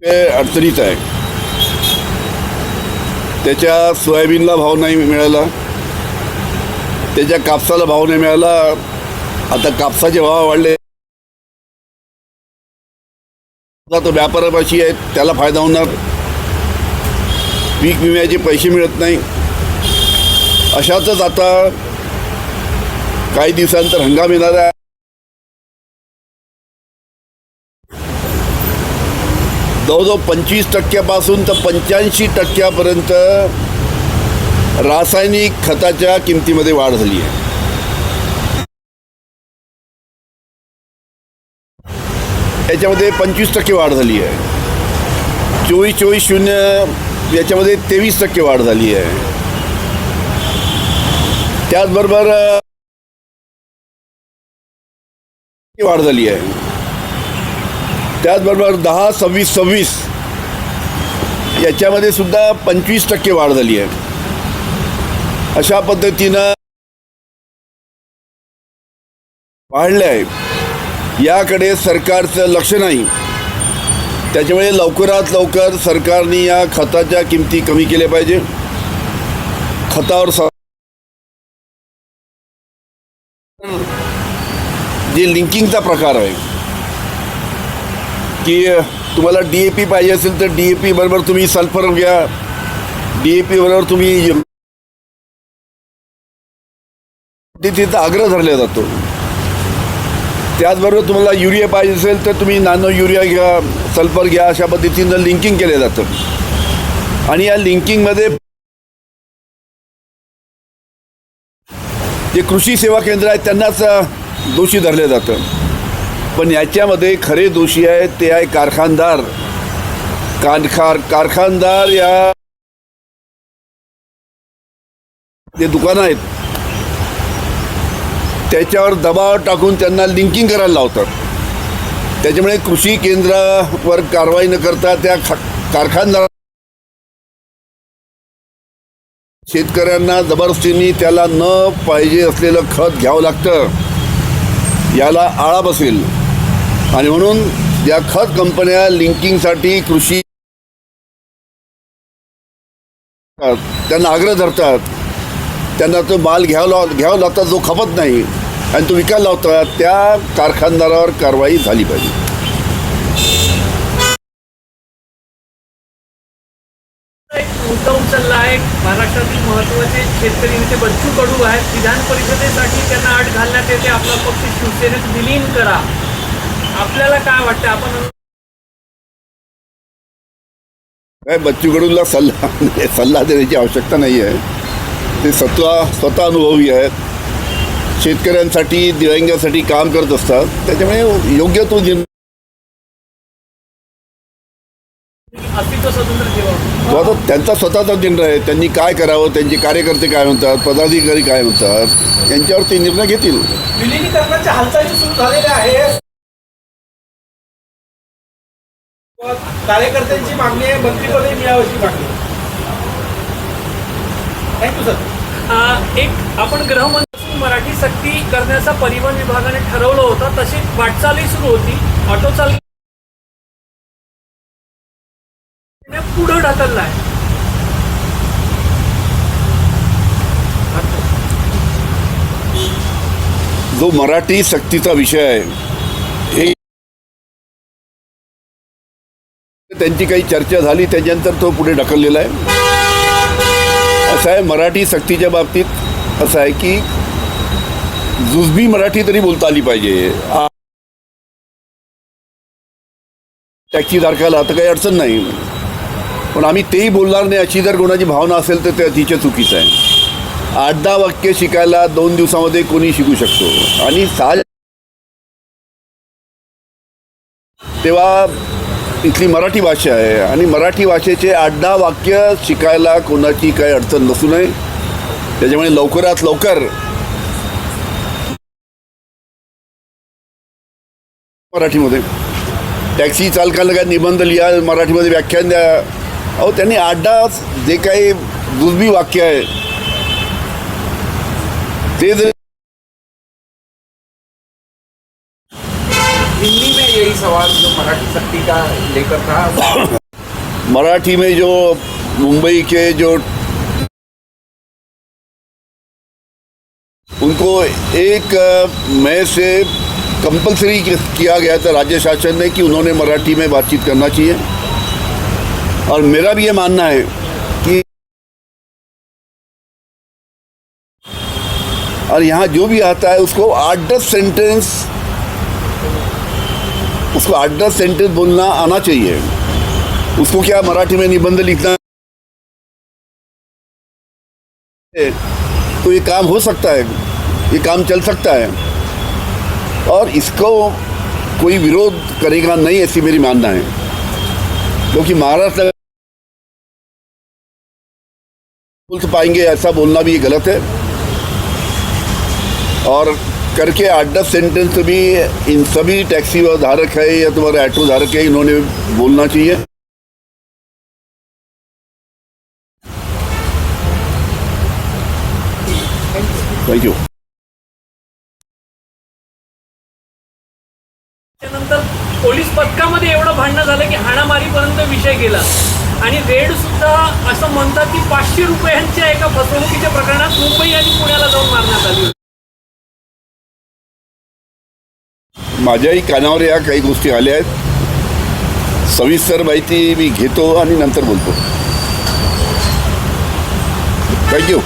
ते अडचणीत आहे. त्याच्या सोयाबीनला भाव नाही मिळाला, त्याच्या कापसाला भाव नाही मिळाला. आता कापसाचे भाव वाढले, तो व्यापारापाशी आहे, त्याला फायदा होणार. पीक विम्याचे पैसे मिळत नाही. अशातच आता काही दिवसांतर हंगाम येणार आहे. जवळजवळ 25% तर 85% रासायनिक खताच्या किमतीमध्ये वाढ झाली आहे. याच्यामध्ये 25% वाढ झाली आहे. 24-24-0 याच्यामध्ये 23% वाढ झाली आहे. त्याचबरोबर वाढ झाली आहे. त्याचबरोबर 10-26-26 याच्यामध्ये सुद्धा 25% वाढ झाली आहे. अशा पद्धतीनं वाढले आहे. याकडे सरकारचं लक्ष नाही. त्याच्यामुळे लवकरात लवकर सरकारने या खताच्या किमती कमी केल्या पाहिजे. खतावर जे लिंकिंगचा प्रकार आहे की तुम्हाला DAP पाहिजे असेल तर DAP बरोबर तुम्ही सल्फर घ्या, DAP बरोबर तुम्ही तिचा आग्रह धरला जातो. त्याचबरोबर तुम्हाला युरिया पाहिजे असेल तर तुम्ही नॅनो युरिया घ्या, सल्फर घ्या, अशा पद्धतीनं लिंकिंग केलं जातं. आणि या लिंकिंगमध्ये जे कृषी सेवा केंद्र आहेत त्यांनाच दोषी धरले जातं. पण याच्यामध्ये खरे दोषी आहेत ते आहे कारखानदार. कारखानदार या जे दुकानं आहेत त्याच्यावर दबाव टाकून त्यांना लिंकिंग करायला लावतात. त्याच्यामुळे कृषी केंद्रावर कारवाई न करता त्या कारखानदार शेतकऱ्यांना जबरदस्तीने त्याला न पाहिजे असलेलं खत घ्यावं लागतं. याला आळा बसेल. आणि म्हणून या खत कंपन्या लिंकिंगसाठी कृषी त्यांना आग्रह धरतात. त्यांना तो माल घ्यावा लागतात जो खपत नाही आणि तो विकायला लावतात. त्या कारखानदारावर कारवाई झाली पाहिजे. मुद्दा उचलला आहे. महाराष्ट्रातील महत्त्वाचे शेतकरी नेते बच्चू कडू आहेत. विधान परिषदेसाठी त्यांना अट घालण्यात येते, आपला पक्ष शिवसेनेत विलीन करा. आपल्याला काय वाटतं? आपण काय बच्चू कडूला सल्ला देण्याची आवश्यकता नाही आहे. ते स्वतः अनुभवी आहेत. शेतकऱ्यांसाठी दिव्यांगासाठी काम करत असतात. त्याच्यामुळे योग्य तो अस्तित्व स्वातंत्र्य ठेवा. आता त्यांचा स्वतःचा निर्णय आहे. त्यांनी काय करावं, त्यांचे कार्यकर्ते काय म्हणतात, पदाधिकारी काय म्हणतात, यांच्यावर ते निर्णय घेतील. विलिनीकरणाच्या हालचाली सुरू झालेल्या आहेत. कार्यकर्त्यांची मागणी आहे मंत्रिपदही मिळावयाची मागणी. Thank you sir. एक आपण गृहमंत्री मराठी सक्ती करण्याचा परिवहन विभागाने ठरवलं होतं. तशी वाटचालही सुरू होती. ऑटो चालक पुढे ढकलला आहे. जो मराठी सक्तीचा विषय आहे त्यांची काही चर्चा झाली, त्याच्यानंतर तो पुढे ढकललेला आहे. असं आहे मराठी सक्तीच्या बाबतीत असं आहे की जुजबी मराठी तरी बोलता आली पाहिजे. टॅक्सीधारकाला आता काही अडचण नाही, पण आम्ही तेही बोलणार नाही अशी जर कोणाची भावना असेल तर ते अतिशय चुकीचं आहे. 8-10 वाक्य शिकायला 2 दिवसामध्ये कोणी शिकू शकतो. आणि तेव्हा इथली मराठी भाषा आहे आणि मराठी भाषेचे 8-10 वाक्य शिकायला कोणाची काही अडचण नसू नये. त्याच्यामुळे लवकरात लवकर मराठीमध्ये टॅक्सी चालकाला काय निबंध लिहा, मराठीमध्ये व्याख्यान द्या. अहो त्यांनी 8-10 जे काही जुजबी वाक्य आहे ते जर हिंदी में यही सवाल जो मराठी सक्ती का लेकर था। मराठी में जो मुंबई के जो उनको 1 मई से कंपलसरी किया गया था राज्य शासन ने कि उन्होंने मराठी में बातचीत करना चाहिए। और मेरा भी ये मानना है कि और यहाँ जो भी आता है उसको 8-10 सेंटेंस बोलना आना चाहिए। उसको क्या मराठी में निबंध लिखना है, तो ये काम हो सकता है, ये काम चल सकता है और इसको कोई विरोध करेगा नहीं, ऐसी मेरी मानना है। क्योंकि महाराष्ट्र बोल पाएंगे ऐसा बोलना भी गलत है और करके 8-10 सेंटेंस भी इन सभी टैक्सी धारक है या तुम्हारे ऑटो धारक है इन्होंने बोलना चाहिए। Thank you. त्यानंतर पोलीस पथकामध्ये एवढं भांडणं झालं की हाणामारीपर्यंत विषय गेला आणि रेड सुद्धा असं म्हणतात की 500 रुपयांच्या एका फसवणुकीच्या प्रकरणात मुंबई आणि पुण्याला जाऊन मारण्यात आली होती. माझ्याही कानावर या काही गोष्टी आल्या आहेत, सविस्तर माहिती मी घेतो आणि नंतर बोलतो. थँक्यू.